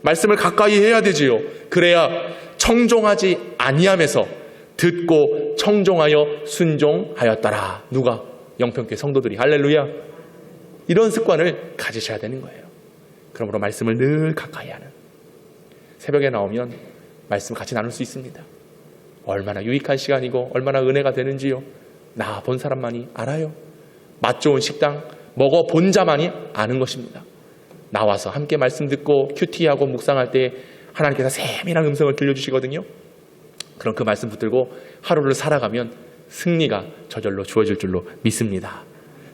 말씀을 가까이 해야 되지요. 그래야 청종하지 아니하면서 듣고 청종하여 순종하였더라. 누가? 영평교회 성도들이. 할렐루야. 이런 습관을 가지셔야 되는 거예요. 그러므로 말씀을 늘 가까이 하는, 새벽에 나오면 말씀 같이 나눌 수 있습니다. 얼마나 유익한 시간이고 얼마나 은혜가 되는지요. 나 본 사람만이 알아요. 맛 좋은 식당 먹어본 자만이 아는 것입니다. 나와서 함께 말씀 듣고 큐티하고 묵상할 때 하나님께서 세밀한 음성을 들려주시거든요. 그럼 그 말씀 붙들고 하루를 살아가면 승리가 저절로 주어질 줄로 믿습니다.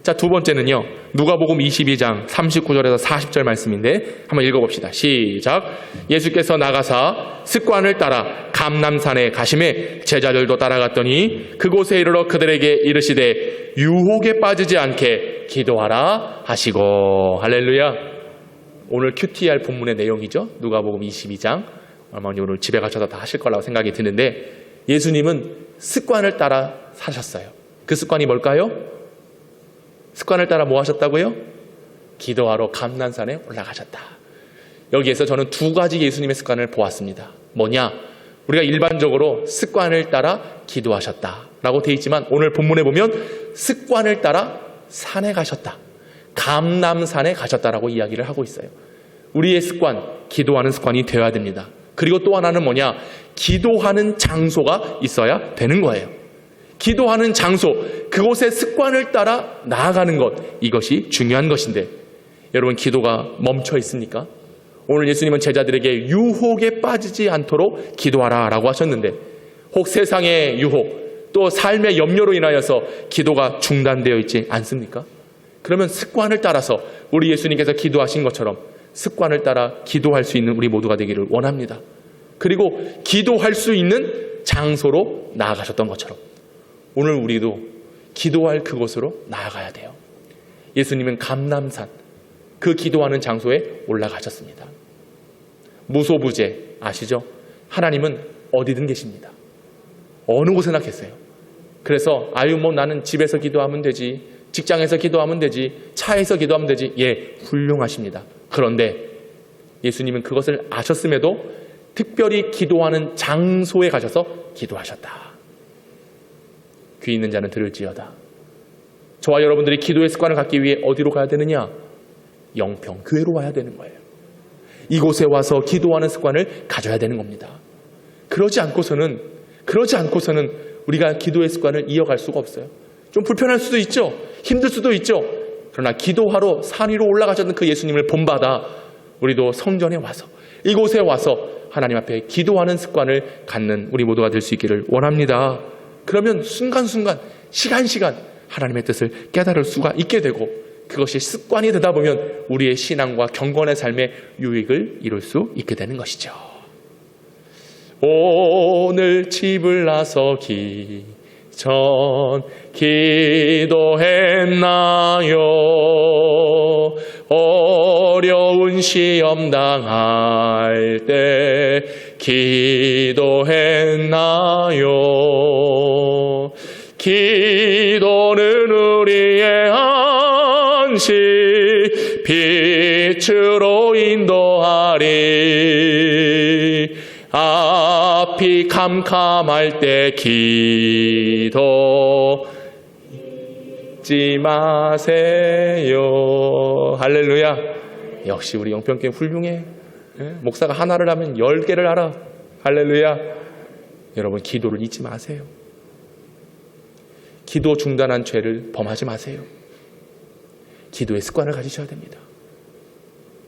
자, 두 번째는요, 누가복음 22장 39절에서 40절 말씀인데 한번 읽어봅시다. 시작. 예수께서 나가사 습관을 따라 감람산에 가심에 제자들도 따라갔더니 그곳에 이르러 그들에게 이르시되 유혹에 빠지지 않게 기도하라 하시고. 할렐루야. 오늘 큐티할 본문의 내용이죠. 누가복음 22장. 아마 오늘 집에 가셔서 다 하실 거라고 생각이 드는데, 예수님은 습관을 따라 사셨어요. 그 습관이 뭘까요? 습관을 따라 뭐 하셨다고요? 기도하러 감람산에 올라가셨다. 여기에서 저는 두 가지 예수님의 습관을 보았습니다. 뭐냐? 우리가 일반적으로 습관을 따라 기도하셨다라고 되어 있지만 오늘 본문에 보면 습관을 따라 산에 가셨다, 감람산에 가셨다라고 이야기를 하고 있어요. 우리의 습관, 기도하는 습관이 되어야 됩니다. 그리고 또 하나는 뭐냐? 기도하는 장소가 있어야 되는 거예요. 기도하는 장소, 그곳의 습관을 따라 나아가는 것, 이것이 중요한 것인데, 여러분 기도가 멈춰 있습니까? 오늘 예수님은 제자들에게 유혹에 빠지지 않도록 기도하라 라고 하셨는데, 혹 세상의 유혹, 또 삶의 염려로 인하여서 기도가 중단되어 있지 않습니까? 그러면 습관을 따라서 우리 예수님께서 기도하신 것처럼 습관을 따라 기도할 수 있는 우리 모두가 되기를 원합니다. 그리고 기도할 수 있는 장소로 나아가셨던 것처럼 오늘 우리도 기도할 그곳으로 나아가야 돼요. 예수님은 감람산, 그 기도하는 장소에 올라가셨습니다. 무소부재 아시죠? 하나님은 어디든 계십니다. 어느 곳에나 계세요. 그래서 나는 집에서 기도하면 되지, 직장에서 기도하면 되지, 차에서 기도하면 되지. 예, 훌륭하십니다. 그런데 예수님은 그것을 아셨음에도 특별히 기도하는 장소에 가셔서 기도하셨다. 귀 있는 자는 들을지어다. 저와 여러분들이 기도의 습관을 갖기 위해 어디로 가야 되느냐? 영평교회로 와야 되는 거예요. 이곳에 와서 기도하는 습관을 가져야 되는 겁니다. 그러지 않고서는 우리가 기도의 습관을 이어갈 수가 없어요. 좀 불편할 수도 있죠. 힘들 수도 있죠. 그러나 기도하러 산 위로 올라가셨던 그 예수님을 본받아 우리도 성전에 와서, 이곳에 와서 하나님 앞에 기도하는 습관을 갖는 우리 모두가 될 수 있기를 원합니다. 그러면 순간순간, 시간시간 하나님의 뜻을 깨달을 수가 있게 되고, 그것이 습관이 되다 보면 우리의 신앙과 경건의 삶의 유익을 이룰 수 있게 되는 것이죠. 오늘 집을 나서기 전 기도했나요? 어려운 시험 당할 때 기도했나요? 기도는 우리의 안식 빛으로 인도하리. 앞이 캄캄할 때 기도 잊지 마세요. 할렐루야. 역시 우리 영평교회 훌륭해. 목사가 하나를 하면 10개를 알아. 할렐루야. 여러분 기도를 잊지 마세요. 기도 중단한 죄를 범하지 마세요. 기도의 습관을 가지셔야 됩니다.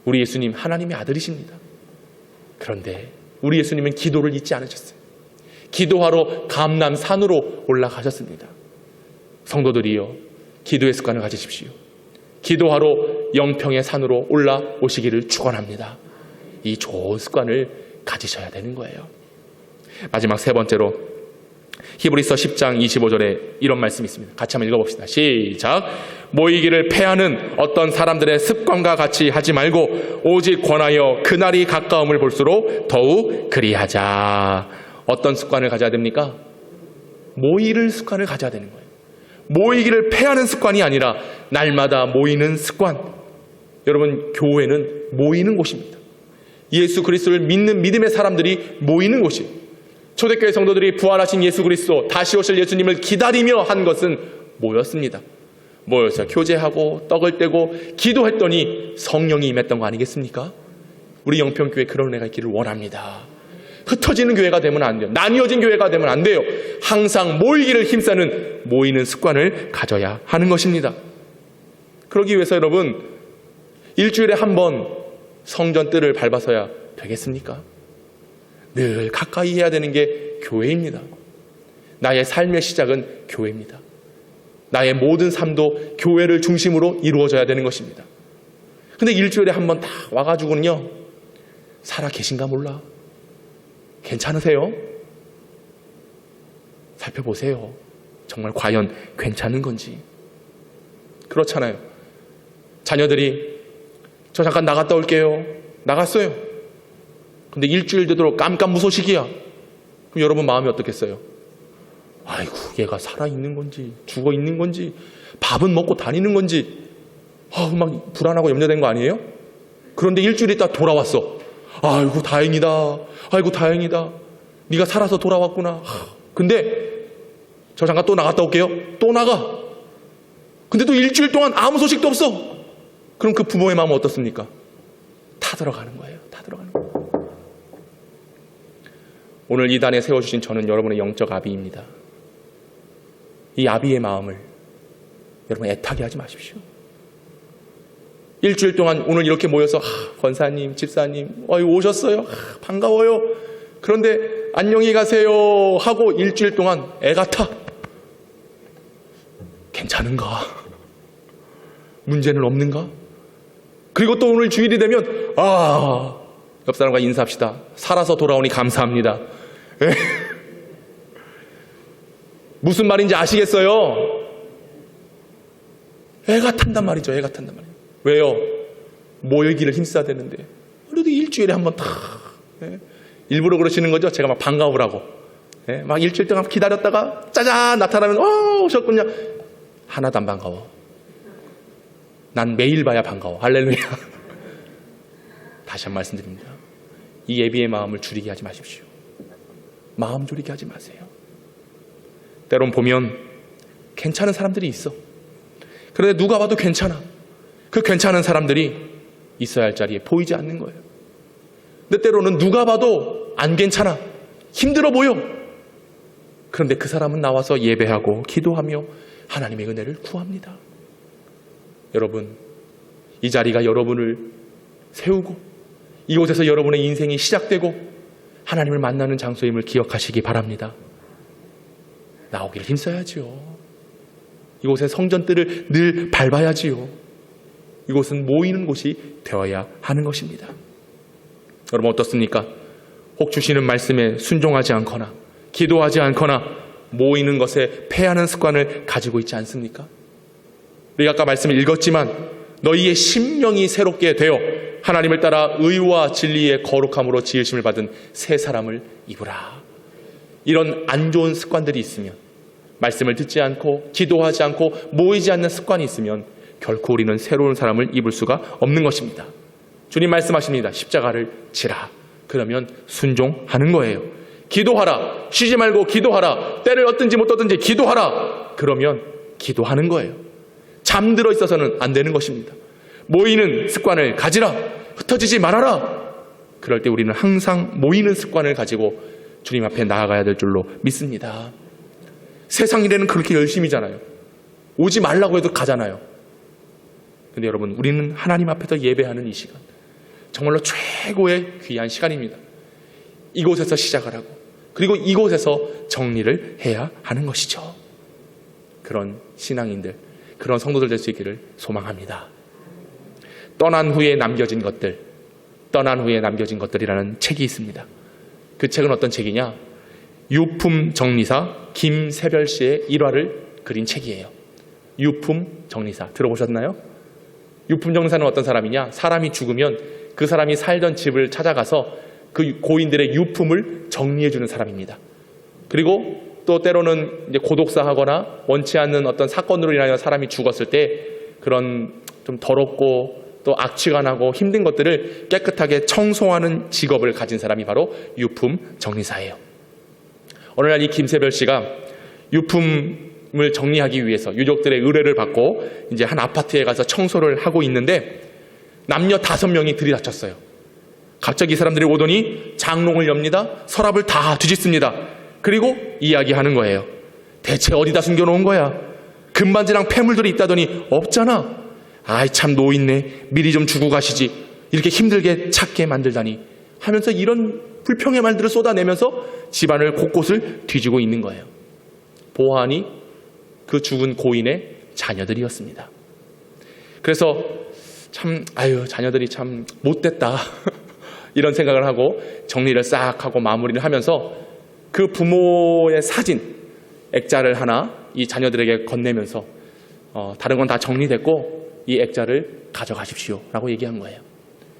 우리 예수님 하나님의 아들이십니다. 그런데 우리 예수님은 기도를 잊지 않으셨어요. 기도하러 감람산으로 올라가셨습니다. 성도들이요, 기도의 습관을 가지십시오. 기도하러 영평의 산으로 올라오시기를 축원합니다. 이 좋은 습관을 가지셔야 되는 거예요. 마지막 세 번째로 히브리서 10장 25절에 이런 말씀이 있습니다. 같이 한번 읽어봅시다. 시작. 모이기를 패하는 어떤 사람들의 습관과 같이 하지 말고 오직 권하여 그날이 가까움을 볼수록 더욱 그리하자. 어떤 습관을 가져야 됩니까? 모이를 습관을 가져야 되는 거예요. 모이기를 패하는 습관이 아니라 날마다 모이는 습관. 여러분, 교회는 모이는 곳입니다. 예수 그리스도를 믿는 믿음의 사람들이 모이는 곳이에요. 초대교회 성도들이 부활하신 예수 그리스도, 다시 오실 예수님을 기다리며 한 것은 모였습니다. 모여서 교제하고 떡을 떼고 기도했더니 성령이 임했던 거 아니겠습니까? 우리 영평교회 그런 은혜가 있기를 원합니다. 흩어지는 교회가 되면 안 돼요. 나뉘어진 교회가 되면 안 돼요. 항상 모이기를 힘쓰는 모이는 습관을 가져야 하는 것입니다. 그러기 위해서 여러분, 일주일에 한 번 성전 뜰을 밟아서야 되겠습니까? 늘 가까이 해야 되는 게 교회입니다. 나의 삶의 시작은 교회입니다. 나의 모든 삶도 교회를 중심으로 이루어져야 되는 것입니다. 근데 일주일에 한 번 딱 와가지고는요, 살아 계신가 몰라. 괜찮으세요? 살펴보세요. 정말 과연 괜찮은 건지. 그렇잖아요. 자녀들이 저 잠깐 나갔다 올게요. 나갔어요. 근데 일주일 되도록 깜깜무소식이야. 그럼 여러분 마음이 어떻겠어요? 아이고, 얘가 살아있는 건지 죽어 있는 건지 밥은 먹고 다니는 건지 막 불안하고 염려된 거 아니에요? 그런데 일주일 있다 돌아왔어. 아이고 다행이다. 아이고 다행이다. 네가 살아서 돌아왔구나. 근데 저 잠깐 또 나갔다 올게요. 또 나가. 근데 또 일주일 동안 아무 소식도 없어. 그럼 그 부모의 마음은 어떻습니까? 타들어가는 거예요. 타들어가는 거예요. 오늘 이 단에 세워주신 저는 여러분의 영적 아비입니다. 이 아비의 마음을 여러분 애타게 하지 마십시오. 일주일 동안 오늘 이렇게 모여서 권사님, 집사님 오셨어요. 반가워요. 그런데 안녕히 가세요 하고 일주일 동안 애가 타. 괜찮은가? 문제는 없는가? 그리고 또 오늘 주일이 되면 옆 사람과 인사합시다. 살아서 돌아오니 감사합니다. 무슨 말인지 아시겠어요? 애가 탄단 말이죠. 애가 탄단 말이에요. 왜요? 모이기를 힘써야 되는데 그래도 일주일에 한 번 탁 일부러 그러시는 거죠. 제가 막 반가우라고 막 일주일 동안 기다렸다가 짜잔 나타나면 오셨군요. 하나도 안 반가워. 난 매일 봐야 반가워. 할렐루야. 다시 한 번 말씀드립니다. 이 예비의 마음을 줄이게 하지 마십시오. 마음 졸이게 하지 마세요. 때론 보면 괜찮은 사람들이 있어. 그런데 누가 봐도 괜찮아. 그 괜찮은 사람들이 있어야 할 자리에 보이지 않는 거예요. 근데 때로는 누가 봐도 안 괜찮아. 힘들어 보여. 그런데 그 사람은 나와서 예배하고 기도하며 하나님의 은혜를 구합니다. 여러분, 이 자리가 여러분을 세우고 이곳에서 여러분의 인생이 시작되고 하나님을 만나는 장소임을 기억하시기 바랍니다. 나오기를 힘써야지요. 이곳에 성전뜰을 늘 밟아야지요. 이곳은 모이는 곳이 되어야 하는 것입니다. 여러분 어떻습니까? 혹 주시는 말씀에 순종하지 않거나 기도하지 않거나 모이는 것에 패하는 습관을 가지고 있지 않습니까? 우리가 아까 말씀을 읽었지만 너희의 심령이 새롭게 되어 하나님을 따라 의와 진리의 거룩함으로 지으심을 받은 새 사람을 입으라. 이런 안 좋은 습관들이 있으면, 말씀을 듣지 않고 기도하지 않고 모이지 않는 습관이 있으면 결코 우리는 새로운 사람을 입을 수가 없는 것입니다. 주님 말씀하십니다. 십자가를 지라. 그러면 순종하는 거예요. 기도하라. 쉬지 말고 기도하라. 때를 얻든지 못 얻든지 기도하라. 그러면 기도하는 거예요. 잠들어 있어서는 안 되는 것입니다. 모이는 습관을 가지라. 흩어지지 말아라. 그럴 때 우리는 항상 모이는 습관을 가지고 주님 앞에 나아가야 될 줄로 믿습니다. 세상 일에는 그렇게 열심히잖아요. 오지 말라고 해도 가잖아요. 근데 여러분, 우리는 하나님 앞에서 예배하는 이 시간, 정말로 최고의 귀한 시간입니다. 이곳에서 시작을 하고 그리고 이곳에서 정리를 해야 하는 것이죠. 그런 신앙인들, 그런 성도들 될 수 있기를 소망합니다. 떠난 후에 남겨진 것들이라는 책이 있습니다. 그 책은 어떤 책이냐? 유품 정리사 김세별 씨의 일화를 그린 책이에요. 유품 정리사 들어보셨나요? 유품 정리사는 어떤 사람이냐? 사람이 죽으면 그 사람이 살던 집을 찾아가서 그 고인들의 유품을 정리해주는 사람입니다. 그리고 또 때로는 이제 고독사하거나 원치 않는 어떤 사건으로 인하여 사람이 죽었을 때 그런 좀 더럽고 또 악취가 나고 힘든 것들을 깨끗하게 청소하는 직업을 가진 사람이 바로 유품 정리사예요. 어느 날 이 김세별 씨가 유품을 정리하기 위해서 유족들의 의뢰를 받고 이제 한 아파트에 가서 청소를 하고 있는데 남녀 5명이 들이닥쳤어요. 갑자기 이 사람들이 오더니 장롱을 엽니다. 서랍을 다 뒤집습니다. 그리고 이야기하는 거예요. 대체 어디다 숨겨놓은 거야? 금반지랑 폐물들이 있다더니 없잖아. 아이 참 노인네. 미리 좀 주고 가시지. 이렇게 힘들게 찾게 만들다니 하면서 이런 불평의 말들을 쏟아내면서 집안을 곳곳을 뒤지고 있는 거예요. 보아하니 그 죽은 고인의 자녀들이었습니다. 그래서 참 자녀들이 참 못됐다 이런 생각을 하고 정리를 싹 하고 마무리를 하면서 그 부모의 사진 액자를 하나 이 자녀들에게 건네면서 다른 건 다 정리됐고 이 액자를 가져가십시오 라고 얘기한 거예요.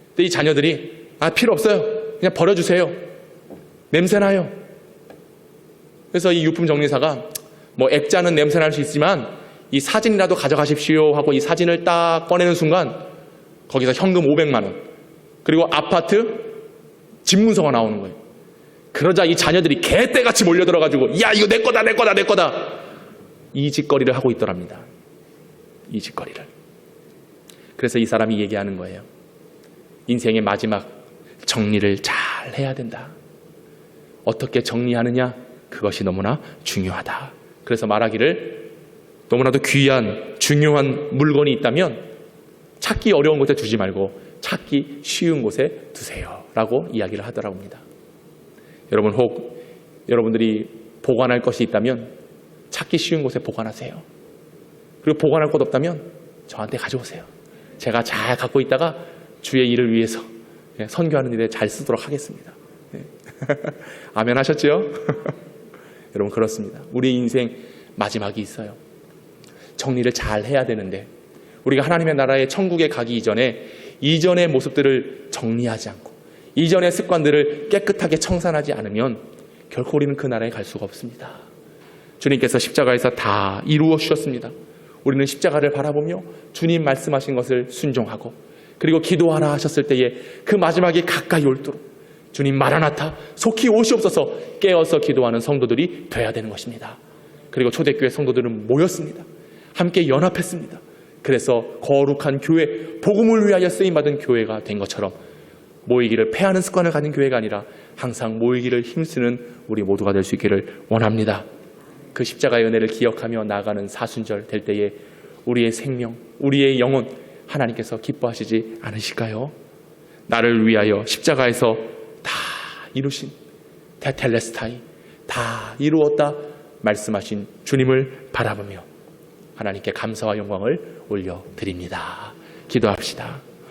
근데 이 자녀들이 필요 없어요. 그냥 버려주세요. 냄새나요. 그래서 이 유품 정리사가 뭐 액자는 냄새날 수 있지만 이 사진이라도 가져가십시오 하고 이 사진을 딱 꺼내는 순간 거기서 현금 500만 원 그리고 아파트 집문서가 나오는 거예요. 그러자 이 자녀들이 개떼같이 몰려들어가지고 야 이거 내 거다 내 거다 내 거다 이 짓거리를 하고 있더랍니다. 이 짓거리를. 그래서 이 사람이 얘기하는 거예요. 인생의 마지막 정리를 잘 해야 된다. 어떻게 정리하느냐 그것이 너무나 중요하다. 그래서 말하기를 너무나도 귀한 중요한 물건이 있다면 찾기 어려운 곳에 두지 말고 찾기 쉬운 곳에 두세요 라고 이야기를 하더라고 합니다. 여러분 혹 여러분들이 보관할 것이 있다면 찾기 쉬운 곳에 보관하세요. 그리고 보관할 곳 없다면 저한테 가져오세요. 제가 잘 갖고 있다가 주의 일을 위해서 선교하는 일에 잘 쓰도록 하겠습니다. 아멘 하셨죠? 여러분 그렇습니다. 우리 인생 마지막이 있어요. 정리를 잘 해야 되는데 우리가 하나님의 나라의 천국에 가기 이전의 모습들을 정리하지 않고 이전의 습관들을 깨끗하게 청산하지 않으면 결코 우리는 그 나라에 갈 수가 없습니다. 주님께서 십자가에서 다 이루어 주셨습니다. 우리는 십자가를 바라보며 주님 말씀하신 것을 순종하고 그리고 기도하라 하셨을 때에 그 마지막이 가까이 올도록 주님 마라나타 속히 오시옵소서 깨어서 기도하는 성도들이 되어야 되는 것입니다. 그리고 초대교회 성도들은 모였습니다. 함께 연합했습니다. 그래서 거룩한 교회, 복음을 위하여 쓰임받은 교회가 된 것처럼 모이기를 패하는 습관을 가진 교회가 아니라 항상 모이기를 힘쓰는 우리 모두가 될 수 있기를 원합니다. 그 십자가의 은혜를 기억하며 나아가는 사순절 될 때에 우리의 생명, 우리의 영혼 하나님께서 기뻐하시지 않으실까요? 나를 위하여 십자가에서 다 이루신 테텔레스타이 다 이루었다 말씀하신 주님을 바라보며 하나님께 감사와 영광을 올려드립니다. 기도합시다.